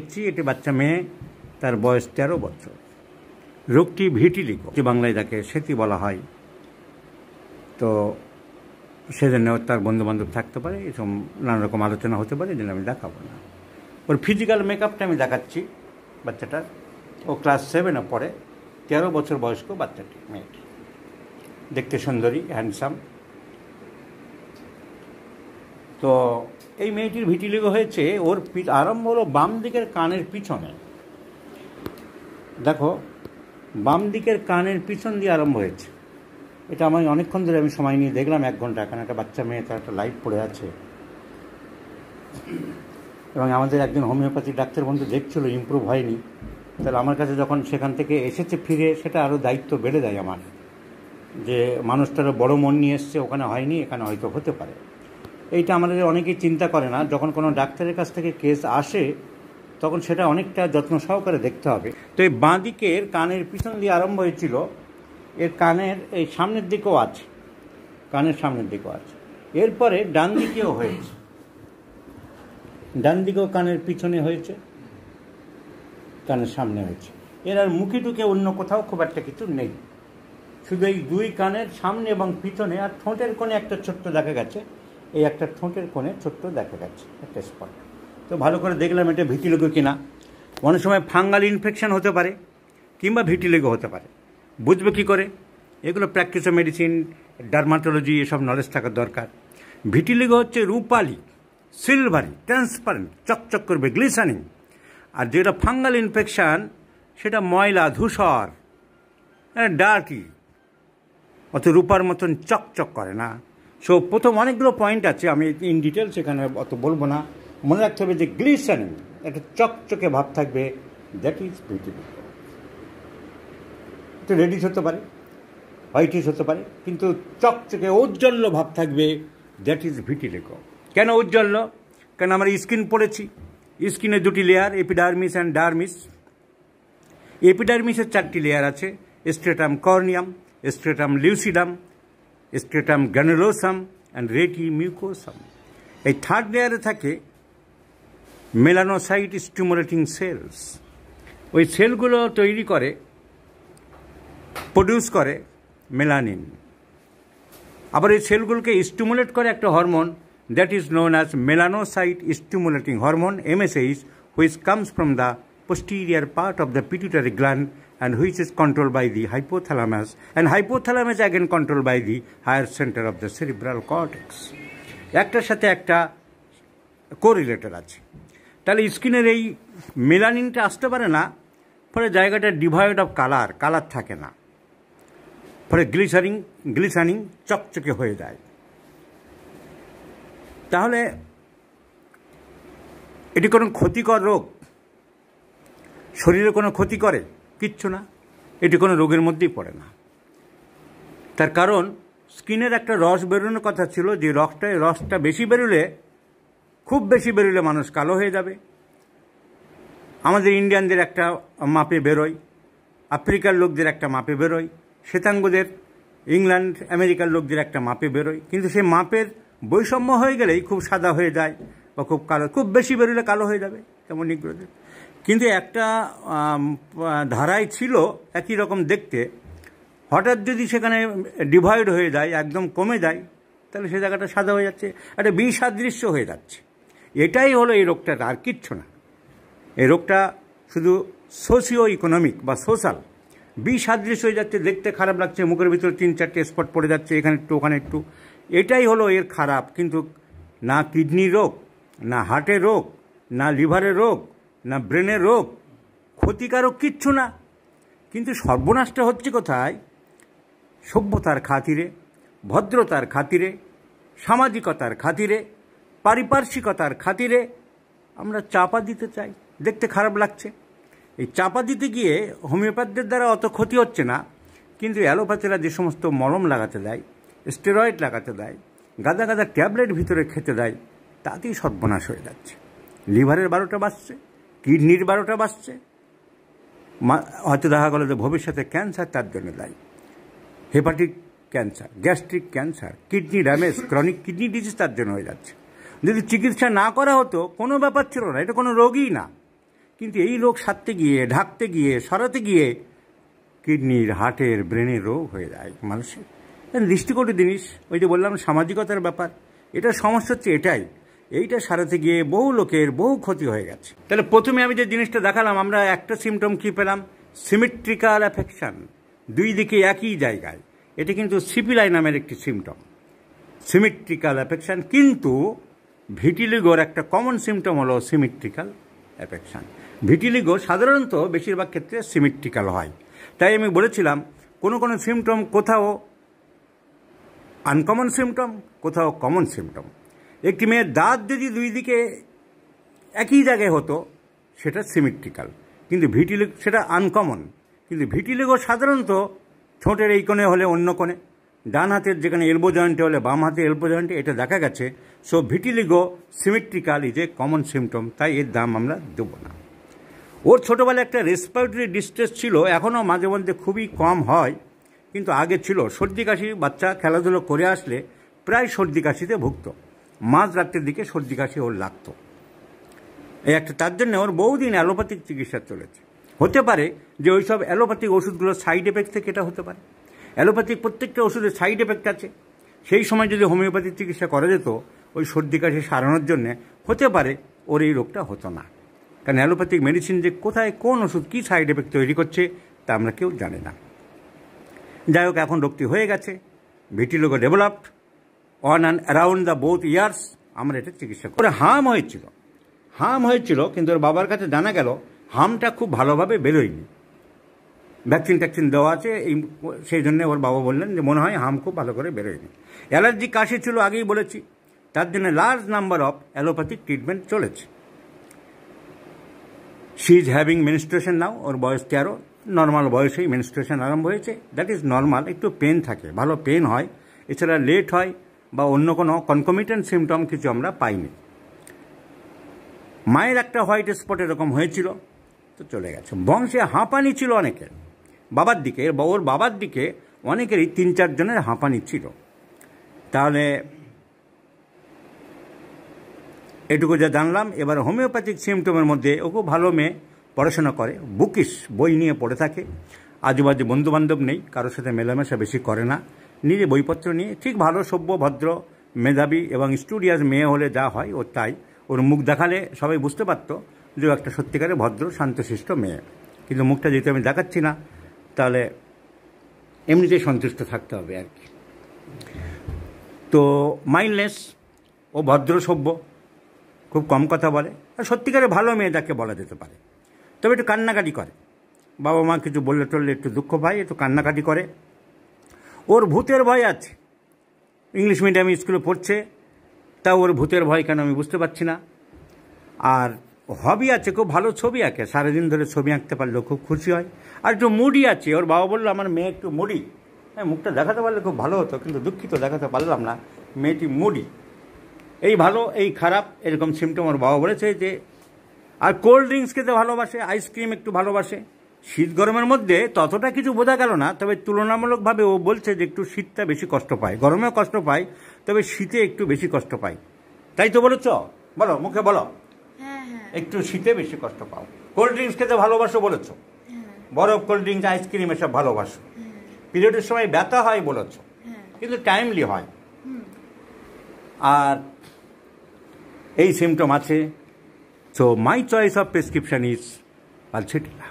দেখছি এটি বাচ্চা মেয়ে, তার বয়স 13 বছর। রোগটি ভিটিলিগো, বাংলায় তাকে সেতি বলা হয়। তো সেজন্য তার বন্ধুবান্ধব থাকতে পারে, এরকম নানা রকম আলোচনা হতে পারে, এই জন্য আমি দেখাবো না। ওর ফিজিক্যাল মেকআপটা আমি দেখাচ্ছি বাচ্চাটার। ও ক্লাস 7-এ পড়ে, 13 বছর বয়স্ক বাচ্চাটি, মেয়েটি দেখতে সুন্দরী, হ্যান্ডসাম। তো এই মেয়েটির ভিটিলিগো হয়েছে, ওর আরম্ভ হলো বাম দিকের কানের পিছনে। দেখো, বাম দিকের কানের পিছন দিয়ে আরম্ভ হয়েছে। এটা আমি অনেকক্ষণ ধরে আমি সময় নিয়ে দেখলাম, 1 ঘন্টা। এখানে একটা বাচ্চা মেয়ে, তার একটা লাইট পড়ে আছে, এবং আমাদের একজন হোমিওপ্যাথি ডাক্তার বন্ধু দেখছিল ইমপ্রুভ হয়নি। তাহলে আমার কাছে যখন সেখান থেকে এসেছে ফিরে, সেটা আরও দায়িত্ব বেড়ে দেয় আমার, যে মানুষটারও বড় মন নিয়ে এসছে, ওখানে হয়নি, এখানে হয়তো হতে পারে। এইটা আমাদের অনেকেই চিন্তা করে না। যখন কোনো ডাক্তারের কাছ থেকে কেস আসে, তখন সেটা অনেকটা যত্ন সহকারে দেখতে হবে। তো এই বাঁ দিকের কানের পিছন দিয়ে আরম্ভ হয়েছিল, এর কানের এই সামনের দিকেও আছে, কানের সামনের দিকেও আছে। এরপরে ডান দিকেও হয়েছে, ডান দিকেও কানের পিছনে হয়েছে, কানের সামনে হয়েছে। এর আর মুখে টুকে অন্য কোথাও খুব একটা কিছু নেই, শুধু এই 2 কানের সামনে এবং পিছনে। আর ঠোঁটের কোণে একটা ছোট্ট দেখা গেছে, এই একটা ঠোঁটের কোণে ছোট্ট দেখা গেছে একটা স্পট। তো ভালো করে দেখলাম এটা ভিটিলিগো কিনা। অনেক সময় ফাঙ্গাল ইনফেকশন হতে পারে, কিংবা ভিটিলিগো হতে পারে। বুঝবে কী করে? এগুলো প্র্যাকটিস অফ মেডিসিন, ডার্মাটোলজি, এসব নলেজ থাকার দরকার। ভিটিলিগো হচ্ছে রূপালি, সিলভারি, ট্রান্সপারেন্ট, চকচক করবে, গ্লিসানিং। আর যেটা ফাঙ্গাল ইনফেকশান, সেটা ময়লা, ধূসর, ডার্টি, অত রূপার মতন চকচক করে না। সো প্রথম অনেকগুলো পয়েন্ট আছে, আমি ইন ডিটেলস এখানে অত বলবো না। মনে রাখতে হবে যে গ্লিসানিং, একটা চকচকে ভাব থাকবে, দ্যাট ইজ ভিটিলিগো। একটু রেডিশ হতে পারে, হোয়াইটিশ হতে পারে, কিন্তু চকচকে ঔজ্জ্বল্য ভাব থাকবে, দ্যাট ইজ ভিটিলিগো। কেন ঔজ্জ্বল্য? কেন আমরা স্কিন পড়েছি, স্কিনের 2টি লেয়ার, এপিডার্মিস অ্যান্ড ডার্মিস। এপিডার্মিসের 4টি লেয়ার আছে, স্ট্রেটাম কর্নিয়াম, স্ট্রেটাম লিউসিডাম, স্ট্রেটাম গ্র্যানুলোসাম অ্যান্ড রেটি মিউকোসাম। এই 3rd লেয়ারে থাকে মেলানোসাইট স্টিমুলেটিং সেলস। ওই সেলগুলো তৈরি করে, প্রডিউস করে মেলানিন। আবার এই সেলগুলোকে স্টিমুলেট করে একটা hormone, that is known as melanocyte stimulating hormone, MSH, which comes from the posterior part of the pituitary gland and which is controlled by the hypothalamus, and hypothalamus again controlled by the higher center of the cerebral cortex. একটার সাথে একটা correlated আছে। তাহলে স্কিনের এই মেলানিনটা আসতে পারে না, ফলে জায়গাটা ডিভয়েড অফ কালার থাকে না, ফলে গ্লিসানিং চকচকে হয়ে যায়। তাহলে এটি কোনো ক্ষতিকর রোগ, শরীরে কোনো ক্ষতি করে? কিচ্ছু না, এটি কোনো রোগের মধ্যেই পড়ে না। তার কারণ স্কিনের একটা রস বেরোনোর কথা ছিল, যে রসটা বেশি বেরোলে, খুব বেশি বেরোলে মানুষ কালো হয়ে যাবে। আমাদের ইন্ডিয়ানদের একটা মাপে বেরোয়, আফ্রিকার লোকদের একটা মাপে বেরোয়, শ্বেতাঙ্গদের, ইংল্যান্ড আমেরিকার লোকদের একটা মাপে বেরোয়। কিন্তু সেই মাপের বৈষম্য হয়ে গেলেই খুব সাদা হয়ে যায় বা খুব কালো, খুব বেশি বেরোলে কালো হয়ে যাবে, তেমন নিগ্রোদের। কিন্তু একটা ধারায় ছিল একই রকম দেখতে, হঠাৎ যদি সেখানে ডিভাইড হয়ে যায়, একদম কমে যায়, তাহলে সে জায়গাটা সাদা হয়ে যাচ্ছে, একটা বিসাদৃশ্য হয়ে যাচ্ছে। এটাই হলো এই রোগটা, আর কিচ্ছু না। এই রোগটা শুধু সোশিও ইকোনমিক বা সোশ্যাল, বিসাদৃশ্য হয়ে যাচ্ছে, দেখতে খারাপ লাগছে, মুখের ভিতরে 3-4টে স্পট পড়ে যাচ্ছে, এখানে একটু ওখানে একটু। এটাই হলো এর খারাপ। কিন্তু না কিডনির রোগ, না হার্টের রোগ, না লিভারের রোগ, না ব্রেনের রোগ, ক্ষতিকারক কিচ্ছু না। কিন্তু সর্বনাশটা হচ্ছে কোথায়? সভ্যতার খাতিরে, ভদ্রতার খাতিরে, সামাজিকতার খাতিরে, পারিপার্শ্বিকতার খাতিরে আমরা চাপা দিতে চাই, দেখতে খারাপ লাগছে। এই চাপা দিতে গিয়ে হোমিওপ্যাথদের দ্বারা অত ক্ষতি হচ্ছে না, কিন্তু অ্যালোপ্যাথিরা যে সমস্ত মলম লাগাতে দেয়, স্টেরয়েড লাগাতে দেয়, গাদা গাদা ট্যাবলেট ভিতরে খেতে দেয়, তাতেই সর্বনাশ হয়ে যাচ্ছে। লিভারের 12টা বাজছে, কিডনির 12টা বাজছে, হয়তো দেখা গেল যে ভবিষ্যতে ক্যান্সার তার জন্য দায়ী। Hepatic cancer, gastric cancer, kidney damage, chronic kidney disease তার জন্য হয়ে যাচ্ছে। যদি চিকিৎসা না করা হতো, কোনো ব্যাপার ছিল না, এটা কোনো রোগই না। কিন্তু এই রোগ সারতে গিয়ে, ঢাকতে গিয়ে, সরাতে গিয়ে কিডনির, হার্টের, ব্রেনের রোগ হয়ে যায় মানুষের। দৃষ্টিকটু জিনিস, ওই যে বললাম সামাজিকতার ব্যাপার। এটা সমস্যা হচ্ছে এটাই, এইটা সারাতে গিয়ে বহু লোকের বহু ক্ষতি হয়ে গেছে। তাহলে প্রথমে আমি যে জিনিসটা দেখালাম, আমরা একটা সিমটম কী পেলাম? সিমেট্রিক্যাল অ্যাফেকশন, দুই দিকে একই জায়গায়। এটা কিন্তু সিপিলাই নামের একটি সিমটম, সিমেট্রিক্যাল অ্যাফেকশন। কিন্তু ভিটিলিগোর একটা কমন সিমটম হলো সিমেট্রিক্যাল অ্যাফেকশন। ভিটিলিগো সাধারণত বেশিরভাগ ক্ষেত্রে সিমেট্রিক্যাল হয়। তাই আমি বলেছিলাম কোনো কোনো সিমটম কোথাও আনকমন সিমটম, কোথাও কমন সিমটম। একটি মেয়ের দাঁত যদি দুই দিকে একই জায়গায় হতো সেটা সিমেট্রিক্যাল, কিন্তু ভিটিলিগো সেটা আনকমন। কিন্তু ভিটিলিগো সাধারণত ঠোঁটের এই কোণে হলে অন্য কোণে, ডান হাতের যেখানে এলবো জয়েন্টে হলে বাম হাতে এলবো জয়েন্টে, এটা দেখা গেছে। So vitiligo symmetrical is a common symptom, তাই এর দাম আমরা দেবো না। ওর ছোটোবেলায় একটা রেসপিরেটরি ডিস্ট্রেস ছিল, এখনও মাঝে মধ্যে খুবই কম হয়, কিন্তু আগে ছিল। সর্দি কাশি, বাচ্চা খেলাধুলো করে আসলে প্রায় সর্দি কাশিতে ভুগত, মাঝ রাত্রের দিকে সর্দি কাশি ওর লাগতো। এই একটা, তার জন্য ওর বহুদিন অ্যালোপ্যাথিক চিকিৎসা চলেছে। হতে পারে যে ওই সব অ্যালোপ্যাথিক ওষুধগুলোর সাইড এফেক্ট থেকে এটা হতে পারে। অ্যালোপ্যাথিক প্রত্যেকটা ওষুধের সাইড এফেক্ট আছে। সেই সময় যদি হোমিওপ্যাথিক চিকিৎসা করা যেত ওই সর্দি কাশি সারানোর জন্যে, হতে পারে ওর এই রোগটা হতো না। কারণ অ্যালোপ্যাথিক মেডিসিন যে কোথায় কোন ওষুধ কী সাইড এফেক্ট তৈরি করছে তা আমরা কেউ জানি না। যাই হোক, এখন রোগটি হয়ে গেছে, vitiligo developed on and around the both years. আমরা এটা চিকিৎসা করে হাম হয়েছিল, কিন্তু ওর বাবার কাছে জানা গেল হামটা খুব ভালোভাবে বেরোয়নি। ভ্যাকসিন ট্যাকসিন দেওয়া আছে, সেই জন্য ওর বাবা বললেন যে মনে হয় হাম খুব ভালো করে বেরোয়নি। অ্যালার্জি কাশি ছিল, আগেই বলেছি, তার জন্য large number of allopathic treatment চলেছে। শি ইজ হ্যাভিং মেনস্ট্রুয়েশন নাও, ওর বয়স 13, নর্মাল বয়সেই মেনস্ট্রুয়েশন আরম্ভ হয়েছে। দ্যাট ইজ নর্মাল, একটু পেন থাকে, ভালো পেন হয়, এছাড়া লেট হয় বা অন্য কোনো কনকমিটেন্ট সিমটম কিছু আমরা পাইনি। মায়ের একটা হোয়াইট স্পট এরকম হয়েছিল, তো চলে গেছে। বংশে হাঁপানি ছিল অনেকের, বাবার দিকে, ওর বাবার দিকে অনেকেরই 3-4 জনের হাঁপানি ছিল। তাহলে এটুকু যা জানলাম। এবার হোমিওপ্যাথিক সিমটমের মধ্যে ও খুব ভালো মেয়ে, পড়াশোনা করে, বুকিশ, বই নিয়ে পড়ে থাকে, আজুবাজু বন্ধুবান্ধব নেই, কারোর সাথে মেলামেশা বেশি করে না, নিজে বইপত্র নিয়ে ঠিক ভালো, সভ্য, ভদ্র, মেধাবী এবং স্টুডিয়াস মেয়ে হলে যা হয় ওর তাই। ওর মুখ দেখালে সবাই বুঝতে পারতো যে ও একটা সত্যিকারে ভদ্র, শান্তশিষ্ট মেয়ে। কিন্তু মুখটা যেহেতু আমি দেখাচ্ছি না, তাহলে এমনিতেই সন্তুষ্ট থাকতে হবে আর কি। তো মাইল্ডনেস, ও ভদ্র, সভ্য, খুব কম কথা বলে, আর সত্যিকারে ভালো মেয়ে যাকে বলা যেতে পারে। তবে একটু কান্নাকাটি করে, বাবা মা কিছু বললে টললে একটু দুঃখ পায়, একটু কান্নাকাটি করে। ওর ভূতের ভয় আছে, ইংলিশ মিডিয়াম স্কুলে পড়ছে, তা ওর ভূতের ভয় কেন আমি বুঝতে পারছি না। আর হবি আছে, খুব ভালো ছবি আঁকে, সারাদিন ধরে ছবি আঁকতে পারলেও খুব খুশি হয়। আর একটু মুডি আছে, ওর বাবা বললো আমার মেয়ে একটু মুডি। হ্যাঁ, মুখটা দেখাতে পারলে খুব ভালো হতো, কিন্তু দুঃখিত দেখাতে পারলাম না, মেয়েটি মুডি। এই ভালো, এই খারাপ, এরকম সিমটম ওর বাবা বলেছে যে। আর কোল্ড ড্রিঙ্কস খেতে ভালোবাসে, আইসক্রিম একটু ভালোবাসে। শীত গরমের মধ্যে ততটা কিছু বোঝা গেল না, তবে তুলনামূলকভাবে ও বলছে যে একটু শীতটা বেশি কষ্ট পায়, গরমেও কষ্ট পায়, তবে শীতে একটু বেশি কষ্ট পায়। তাই তো বলেছ? বলো, মুখে বলো। একটু শীতে বেশি কষ্ট পাও। কোল্ড ড্রিঙ্কস খেতে ভালোবাসো বলেছ, বরফ, কোল্ড ড্রিঙ্কস, আইসক্রিম এসব ভালোবাসো। পিরিয়ডের সময় ব্যথা হয় বলেছ, কিন্তু টাইমলি হয়। আর এই সিমটম আছে। So my choice of prescription is pulsatilla.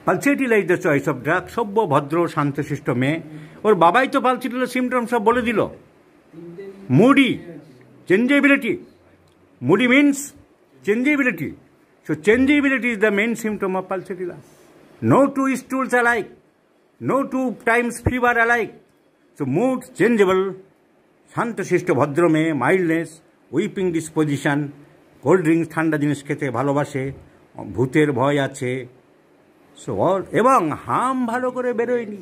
Pulsatilla is the choice of drug. সভ্য, ভদ্র, শান্তশিষ্ট মেয়ে। ওর বাবাই তো পালসেটিলা সিমটম সব বলে দিল। Moody, চেঞ্জেবিলিটি। Moody means changeability. So changeability is the main symptom of pulsatilla. No two stools alike. No 2 times fever alike. So mood changeable. শান্তশিষ্ট ভদ্র মেয়ে, mildness, weeping disposition, cold drinks, ঠান্ডা জিনিস খেতে ভালোবাসে, ভূতের ভয় আছে। সো এবং হাম ভালো করে বেরোয়নি।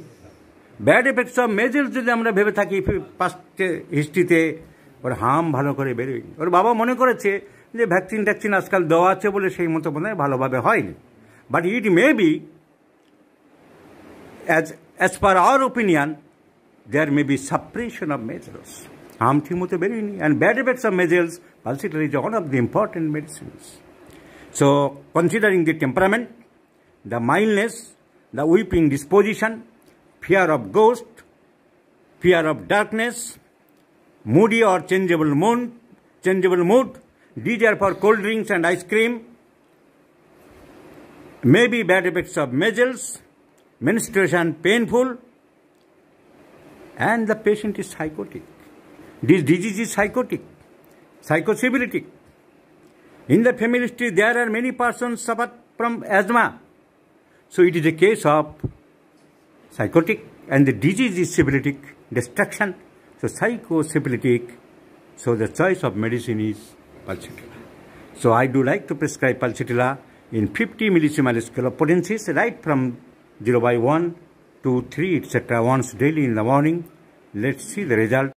ব্যাড এফেক্টস অফ মেজেলস যদি আমরা ভেবে থাকি পাস্ট হিস্ট্রিতে, ওর হাম ভালো করে বেরোয়নি। ওর বাবা মনে করেছে যে ভ্যাকসিন ট্যাকসিন আজকাল দেওয়া আছে বলে সেই মতো মনে হয় ভালোভাবে হয়নি। But it may be, as per our opinion, there may be suppression of measles. হাম ঠিক মতো বেরোয়নি। And bad effects of measles, pulsatilla is one of the important medicines. So, considering the temperament, the mildness, the weeping disposition, fear of ghost, fear of darkness, moody or changeable mood, desire for cold drinks and ice cream, maybe bad effects of measles, menstruation painful, and the patient is psychotic. This disease is psychotic, psychosyphilitic. In the family history, there are many persons suffer from asthma. So it is a case of psychotic, and the disease is syphilitic, destruction. So psychosyphilitic. So the choice of medicine is pulsatilla. So I do like to prescribe pulsatilla in 50 millisiemens scale of potencies, right from 0/1 to 3, etc. once daily in the morning. Let's see the result.